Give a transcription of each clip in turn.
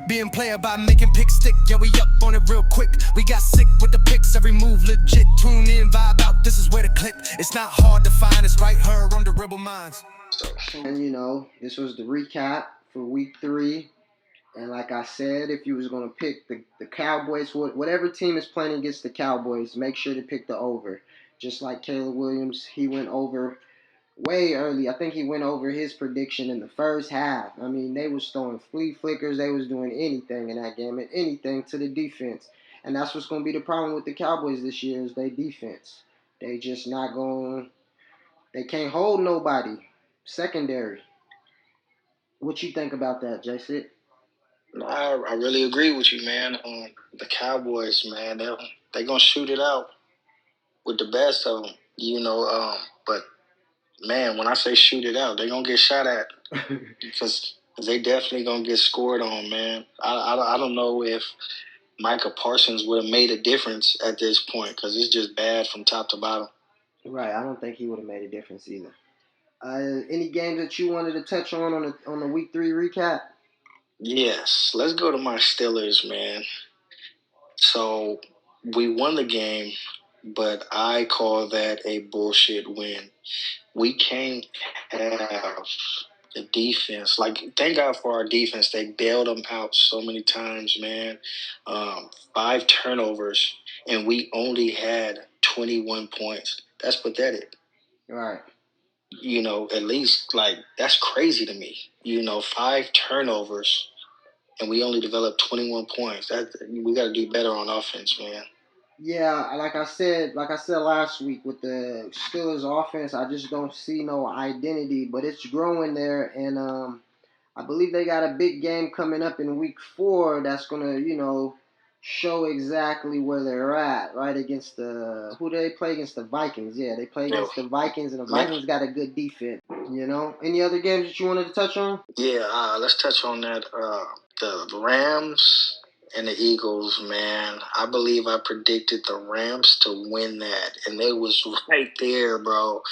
Being player by making picks stick, yeah, we up on it real quick. We got sick with the picks, every move legit. Tune in, vibe out, this is where to click. It's not hard to find, it's right here on the Rebel Minds. And this was the recap for week 3. And like I said, if you was going to pick the Cowboys, whatever team is playing against the Cowboys, make sure to pick the over. Just like Caleb Williams, he went over way early. I think he went over his prediction in the first half. I mean, they was throwing flea flickers. They was doing anything in that game and anything to the defense. And that's what's going to be the problem with the Cowboys this year is their defense. They just not going. They can't hold nobody. Secondary. What you think about that, JC? No, I really agree with you, man. The Cowboys, man, they're gonna shoot it out with the best of them, But man, when I say shoot it out, they're gonna get shot at because they definitely gonna get scored on, man. I don't know if Micah Parsons would have made a difference at this point because it's just bad from top to bottom. Right, I don't think he would have made a difference either. Any games that you wanted to touch on the week 3 recap? Yes, let's go to my Steelers, man. So we won the game, but I call that a bullshit win. We can't have the defense. Like, thank God for our defense. They bailed them out so many times, man. 5 turnovers, and we only had 21 points. That's pathetic. Right. At least, like, that's crazy to me. 5 turnovers, and we only developed 21 points. We got to do better on offense, man. Yeah, like I said last week with the Steelers offense, I just don't see no identity, but it's growing there, and I believe they got a big game coming up in week 4 that's gonna, show exactly where they're at, right? Against who do they play against? The Vikings. Yeah, they play against the Vikings, and the Vikings got a good defense. Any other games that you wanted to touch on? Yeah, let's touch on that. The Rams and the Eagles, man. I believe I predicted the Rams to win that, and they was right there, bro,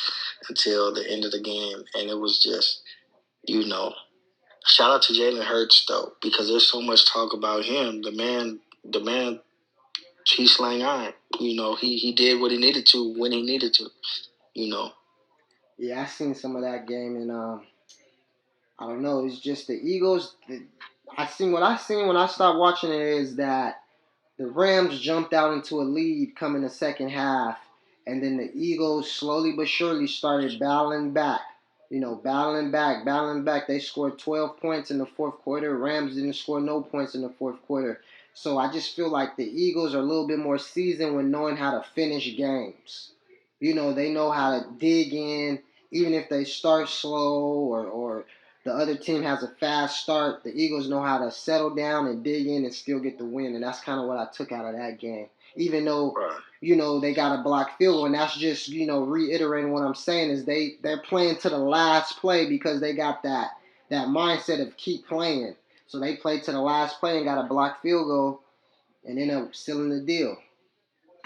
until the end of the game, and it was just, shout out to Jalen Hurts though, because there's so much talk about him. The man, he slang iron. He did what he needed to when he needed to. Yeah, I seen some of that game, and I don't know. It's just the Eagles. What I seen when I stopped watching it is that the Rams jumped out into a lead coming the second half, and then the Eagles slowly but surely started battling back. Battling back. They scored 12 points in the fourth quarter. Rams didn't score no points in the fourth quarter. So I just feel like the Eagles are a little bit more seasoned when knowing how to finish games. They know how to dig in, even if they start slow or the other team has a fast start. The Eagles know how to settle down and dig in and still get the win, and that's kind of what I took out of that game. Even though, they got a blocked field goal, and that's just, reiterating what I'm saying is they're playing to the last play because they got that mindset of keep playing. So they played to the last play and got a blocked field goal and ended up sealing the deal.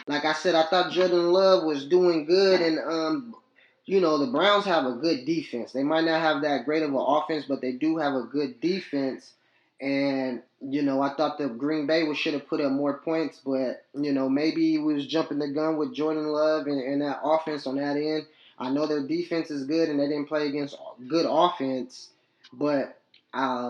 Like I said, I thought Jordan Love was doing good, and the Browns have a good defense. They might not have that great of an offense, but they do have a good defense. And I thought the Green Bay should have put up more points, but maybe he was jumping the gun with Jordan Love and that offense on that end. I know their defense is good, and they didn't play against good offense, but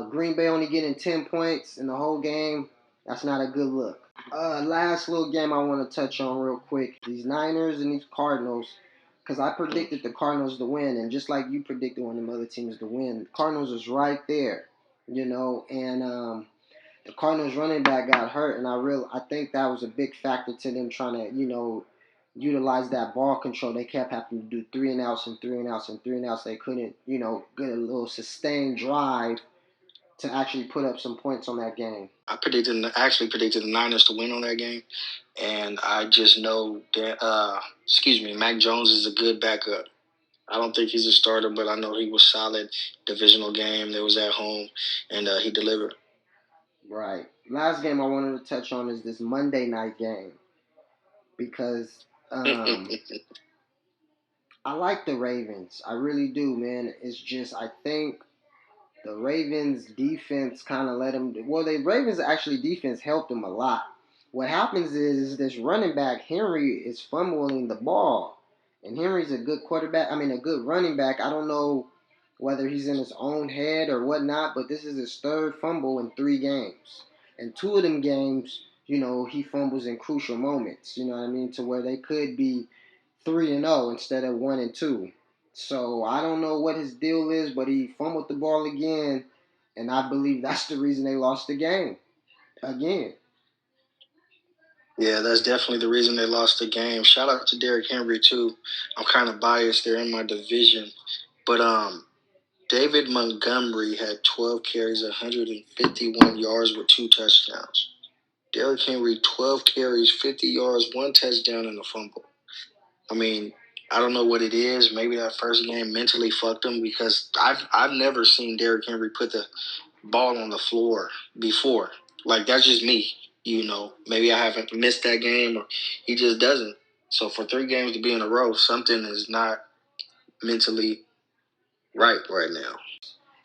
Green Bay only getting 10 points in the whole game. That's not a good look. Last little game I want to touch on real quick. These Niners and these Cardinals, because I predicted the Cardinals to win, and just like you predicted one of them other teams to win, the Cardinals was right there, and the Cardinals running back got hurt, and I think that was a big factor to them trying to, utilize that ball control. They kept having to do 3 and outs and 3 and outs and 3 and outs. They couldn't, get a little sustained drive to actually put up some points on that game. I actually predicted the Niners to win on that game, and I just know that Mac Jones is a good backup. I don't think he's a starter, but I know he was solid. Divisional game, that was at home, and he delivered. Right. Last game I wanted to touch on is this Monday night game because I like the Ravens. I really do, man. It's just I think the Ravens defense kind of let them. Well, the Ravens actually defense helped them a lot. What happens is this running back Henry is fumbling the ball, and Henry's a good quarterback. I mean, a good running back. I don't know whether he's in his own head or whatnot, but this is his third fumble in 3 games, and 2 of them games, he fumbles in crucial moments. You know what I mean, to where they could be 3-0 instead of 1-2. So I don't know what his deal is, but he fumbled the ball again, and I believe that's the reason they lost the game again. Yeah, that's definitely the reason they lost the game. Shout out to Derrick Henry too. I'm kind of biased. They're in my division, but David Montgomery had 12 carries, 151 yards with 2 touchdowns. Derrick Henry, 12 carries, 50 yards, 1 touchdown, and a fumble. I mean, I don't know what it is. Maybe that first game mentally fucked him because I've never seen Derrick Henry put the ball on the floor before. Like, that's just me. Maybe I haven't missed that game or he just doesn't. So for 3 games to be in a row, something is not mentally right now.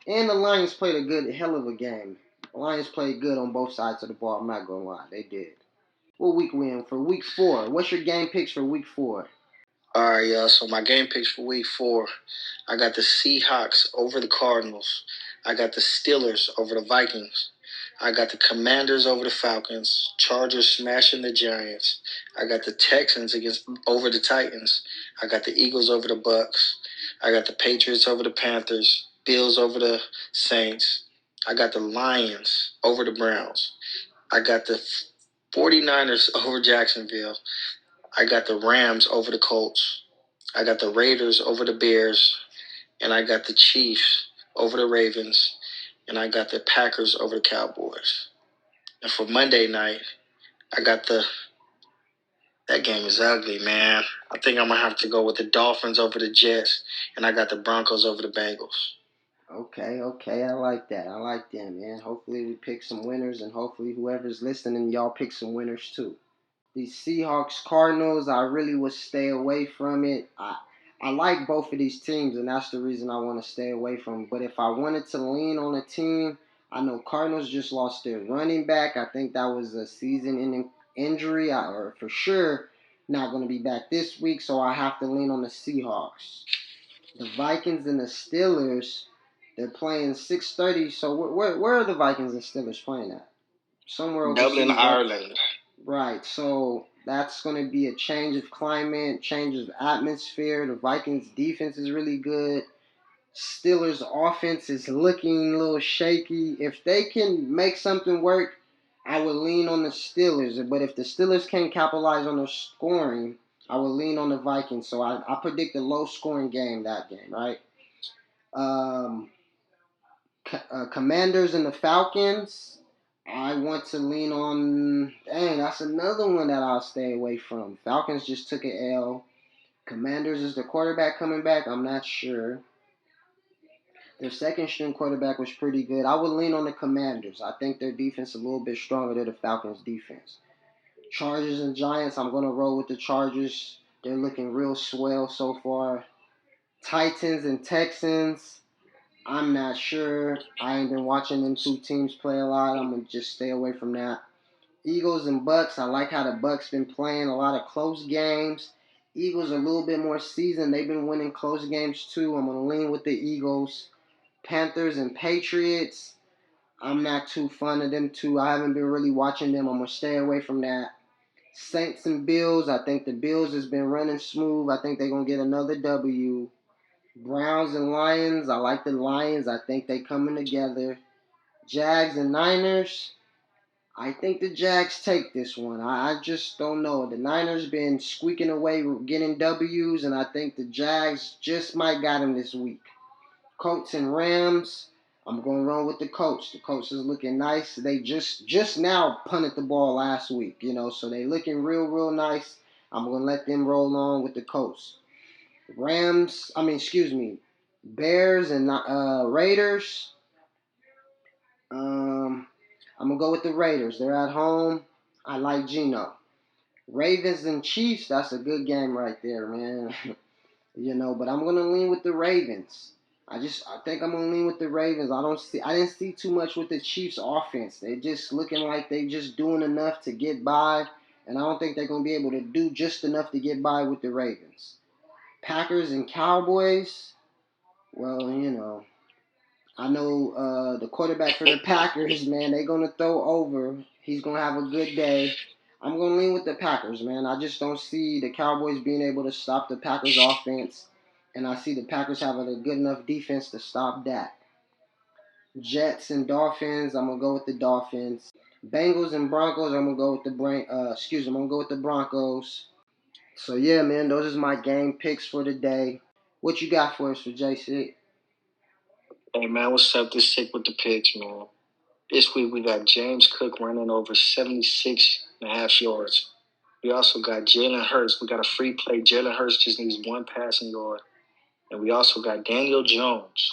And the Lions played a good hell of a game. The Lions played good on both sides of the ball. I'm not gonna lie, they did. What week we in for week 4? What's your game picks for week 4? All right, y'all. So my game picks for week 4, I got the Seahawks over the Cardinals. I got the Steelers over the Vikings. I got the Commanders over the Falcons. Chargers smashing the Giants. I got the Texans over the Titans. I got the Eagles over the Bucks. I got the Patriots over the Panthers. Bills over the Saints. I got the Lions over the Browns. I got the 49ers over Jacksonville. I got the Rams over the Colts. I got the Raiders over the Bears. And I got the Chiefs over the Ravens. And I got the Packers over the Cowboys. And for Monday night, I got that game is ugly, man. I think I'm going to have to go with the Dolphins over the Jets. And I got the Broncos over the Bengals. Okay, I like that. I like that, man. Hopefully we pick some winners, and hopefully whoever's listening, y'all pick some winners too. These Seahawks Cardinals, I really would stay away from it. I like both of these teams, and that's the reason I want to stay away from them. But if I wanted to lean on a team, I know Cardinals just lost their running back. I think that was a season-ending injury, or for sure not going to be back this week. So I have to lean on the Seahawks. The Vikings and the Steelers, they're playing 6:30. So where are the Vikings and Steelers playing at? Somewhere Dublin, overseas, right? Ireland. Right, so that's going to be a change of climate, change of atmosphere. The Vikings' defense is really good. Steelers' offense is looking a little shaky. If they can make something work, I would lean on the Steelers. But if the Steelers can't capitalize on their scoring, I would lean on the Vikings. So I predict a low-scoring game that game, right? Um, Commanders and the Falcons. I want to lean on. Dang, that's another one that I'll stay away from. Falcons just took an L. Commanders is the quarterback coming back. I'm not sure. Their second string quarterback was pretty good. I would lean on the Commanders. I think their defense is a little bit stronger than the Falcons' defense. Chargers and Giants. I'm gonna roll with the Chargers. They're looking real swell so far. Titans and Texans. I'm not sure. I ain't been watching them two teams play a lot. I'm gonna just stay away from that. Eagles and Bucks. I like how the Bucks been playing a lot of close games. Eagles are a little bit more seasoned. They've been winning close games too. I'm gonna lean with the Eagles. Panthers and Patriots. I'm not too fond of them too. I haven't been really watching them. I'm gonna stay away from that. Saints and Bills. I think the Bills has been running smooth. I think they're gonna get another W. Browns and Lions. I like the Lions. I think they coming together. Jags and Niners. I think the Jags take this one. I just don't know. The Niners been squeaking away, getting W's, and I think the Jags just might got them this week. Colts and Rams. I'm going to run with the Colts. The Colts is looking nice. They just now punted the ball last week, so they looking real nice. I'm going to let them roll on with the Colts. Bears and Raiders. I'm going to go with the Raiders. They're at home. I like Geno. Ravens and Chiefs, that's a good game right there, man. But I'm gonna lean with the Ravens. I think I'm gonna lean with the Ravens. I didn't see too much with the Chiefs offense. They're just looking like they just doing enough to get by, and I don't think they're gonna be able to do just enough to get by with the Ravens. Packers and Cowboys. Well, I know the quarterback for the Packers, man, they're going to throw over. He's going to have a good day. I'm going to lean with the Packers, man. I just don't see the Cowboys being able to stop the Packers offense, and I see the Packers having a good enough defense to stop that. Jets and Dolphins, I'm going to go with the Dolphins. Bengals and Broncos, I'm going to go with I'm going to go with the Broncos. So yeah, man, those are my game picks for the day. What you got for us for JC? Hey, man, what's up? This sick with the picks, man. This week we got James Cook running over 76.5 yards. We also got Jalen Hurts. We got a free play. Jalen Hurts just needs one passing yard. And we also got Daniel Jones.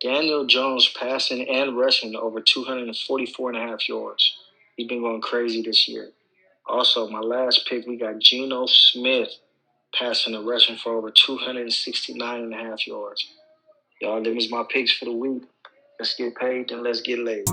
Daniel Jones passing and rushing over 244.5 yards. He's been going crazy this year. Also, my last pick, we got Geno Smith passing and rushing for over 269.5 yards. Y'all, them is my picks for the week. Let's get paid and let's get laid.